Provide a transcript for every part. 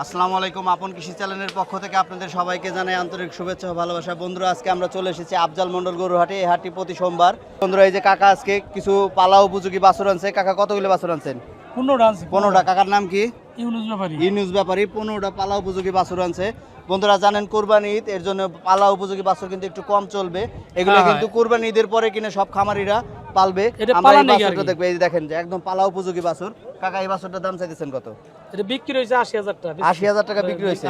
আসসালামু আলাইকুম। আপন কৃষি চ্যানেলের পক্ষ থেকে আপনাদের সবাইকে জানাই আন্তরিক শুভেচ্ছা ও ভালোবাসা। বন্ধুরা, আজকে আমরা চলে এসেছি আফজাল মন্ডল গরুর হাটে। এই হাটটি প্রতি সোমবার। বন্ধুরা, এই যে কাকা আজকে কিছু পালা উপযোগী বাছুর আনছে। কাকা কতগুলো বাছুর আনছেন? 15টা। কাকার নাম কি? ইউনুস ব্যাপারী। 15টা পালা উপযোগী বাছুর আনছে। বন্ধুরা জানেন কোরবানি ঈদ, এর জন্য পালা উপযোগী বাছুর কিন্তু একটু কম চলবে। এগুলো কিন্তু কোরবানি ঈদের পরে কিনে সব খামারিরা পালবে। আমরা এই বাছুরটা দেখবো। এই যে দেখেন যে একদম পালা উপযোগী বাছুর। কাকা, এই বাছুরটার দাম চাইতেছেন কত? এটা বিক্রি হইছে ৮০,০০০ টাকা। ৮০,০০০ টাকা বিক্রি হয়েছে।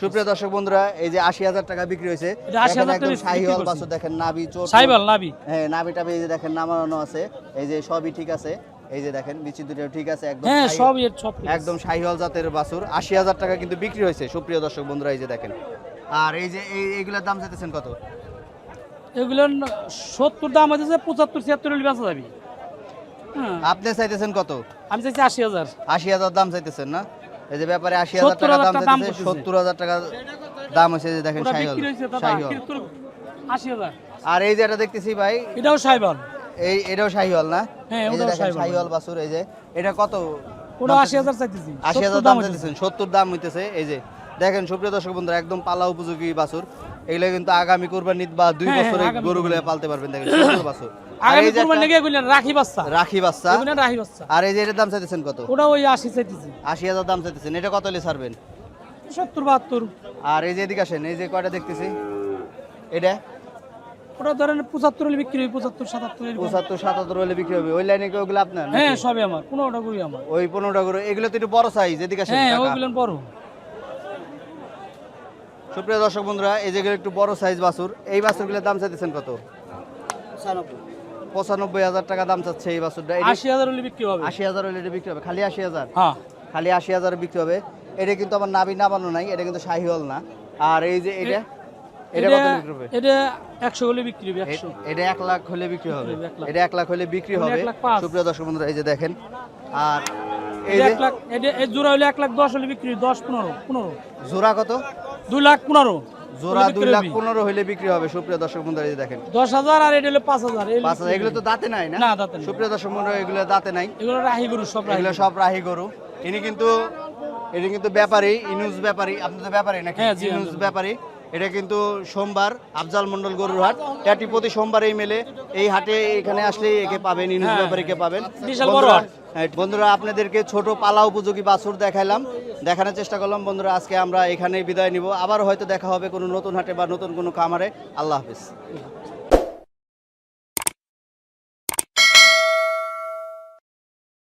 সুপ্রিয় দর্শক বন্ধুরা, এই যে ৮০,০০০ টাকা বিক্রি হয়েছে। এটা ৮০,০০০ টাকা একদম শাহিওয়াল বাছুর। দেখেন নাভি চোট, শাহিওয়াল নাভি, হ্যাঁ নাভিটা এই যে দেখেন নামানো আছে। এই যে সবই ঠিক আছে। এই যে দেখেন বিচি দুটো ঠিক আছে একদম। হ্যাঁ সব একদম শাহিওয়াল জাতের বাছুর। ৮০,০০০ টাকা কিন্তু বিক্রি হয়েছে। সুপ্রিয় দর্শক বন্ধুরা, এই যে দেখেন। আর এই যে এইগুলোর দাম চাইতেছেন কত? এগুলো ৭০ দাম আছে, ৭৫ ৭৬ হলে বেচা যাবে। আপনি চাইতেছেন কত? আমি চাইছি ৮০,০০০। ৮০,০০০ দাম চাইতেছেন না? এই যে ব্যাপারে ৮০,০০০ টাকা দাম চাইতেছে। ৭০,০০০ টাকা দাম হয়েছে। যে দেখেন শাহিওয়াল। ৮০,০০০। আর এই যে এটা দেখতেছি ভাই, এটাও শাহিওয়াল। এটাও শাহিওয়াল না? হ্যাঁ এই যে ওটাও দেখেন শাহিওয়াল বাছুর। এই যে এটা কত? ওটা ৮০,০০০ চাইতেছি। ৮০,০০০ দাম চাইতেছেন। ৭০ দাম হইতেছে। এই যে দেখেন সুপ্রিয় দর্শক বন্ধুরা, একদম পালা উপযোগী বাছুর। এগুলো কিন্তু আগামী কুরবানি ঈদ বা 2 বছরে গরুগুলো পালতে পারবেন। দেখেন সুন্দর বাছুর। আগামী কুরবানি লেগে এগুলো রাখি বাচ্চা। রাখি বাচ্চা। এগুলো রাখি বাচ্চা। আর এই যে এটার দাম চাইতেছেন কত? ওটা ওই ৮০ চাইতেছি। ৮০,০০০ দাম চাইতেছেন। এটা কত হলে ছাড়বেন? ৭০ ৭২। আর এই যে এদিকে আসেন, এই যে কয়টা দেখতেছি, এটা ওটা ধরেন ৭৫ হলে বিক্রি হবে। ৭৫ ৭৭ 75 77 হলে বিক্রি হবে। ওই লাইনে কি ওগুলো আপনার? হ্যাঁ সবই আমার। 15টা করি আমার। ওই 15টা গরু। এগুলো তো একটু বড় সাইজ। এদিকে আসেন হ্যাঁ কাকা। ওগুলো বড়। সুপ্রিয় দর্শক বন্ধুরা, এই যেগুলো একটু বড় সাইজ বাছুর। এই বাছুরগুলোর দাম চাইতেছেন কত? ৯৫,০০০ টাকা দাম চাচ্ছে এই বাছুরটা। ৮০,০০০ হলে বিক্রি হবে। ৮০,০০০ হলে এটা বিক্রি হবে। খালি ৮০,০০০? হ্যাঁ খালি 80,000 বিক্রি হবে। এটা কিন্তু আমার নাভি নামানো নাই। এটা কিন্তু শাহিওয়াল না। আর এই যে এটা কত বিক্রি হবে? এটা ১০০ হলে বিক্রি হবে। ১০০। এটা ১ লাখ হলে বিক্রি হবে। 1 লাখ। এটা 1 লাখ হলে বিক্রি হবে। 1,05,000 সুপ্রিয় দর্শক বন্ধুরা, এই যে দেখেন। আর এই এটা যে ১ লাখ। এটা এই জোড়া হলে ১,১০,০০০ হলে বিক্রি ১০ ১৫ জোড়া কত? ২,১৫,০০০। জোড়া 2,15,000 হলে বিক্রি হবে। সুপ্রিয় দর্শক বন্ধুরা, এই যে দেখেন ১০,০০০ আর এটা হলো ৫,০০০। 5,000। এগুলো তো দাঁতে নাই না? না দাঁতে নেই। সুপ্রিয় দর্শক বন্ধুরা, এগুলো দাঁতে নাই। এগুলো রাহি গরু সব রাহি। এগুলো সব রাহি গরু। ইনি কিন্তু ব্যাপারী, ইনুস ব্যাপারী। আপনি তো ব্যাপারী নাকি? হ্যাঁ, জি, ইনুস ব্যাপারী। এটা কিন্তু সোমবার আফজাল মন্ডল গরুর হাট। এটি প্রতি সোমবারেই মেলে। এই হাটে এখানে আসলে একে পাবেন, ইনুস ব্যাপারীকে পাবেন। বিশাল বড় হাট। বন্ধুরা, আপনাদেরকে ছোট পালা উপযোগী বাছুর দেখাইলাম, দেখানোর চেষ্টা করলাম। বন্ধুরা, আজকে আমরা এখানেই বিদায় নিব। আবার হয়তো দেখা হবে কোনো নতুন হাটে বা নতুন কোনো খামারে। আল্লাহ হাফেজ।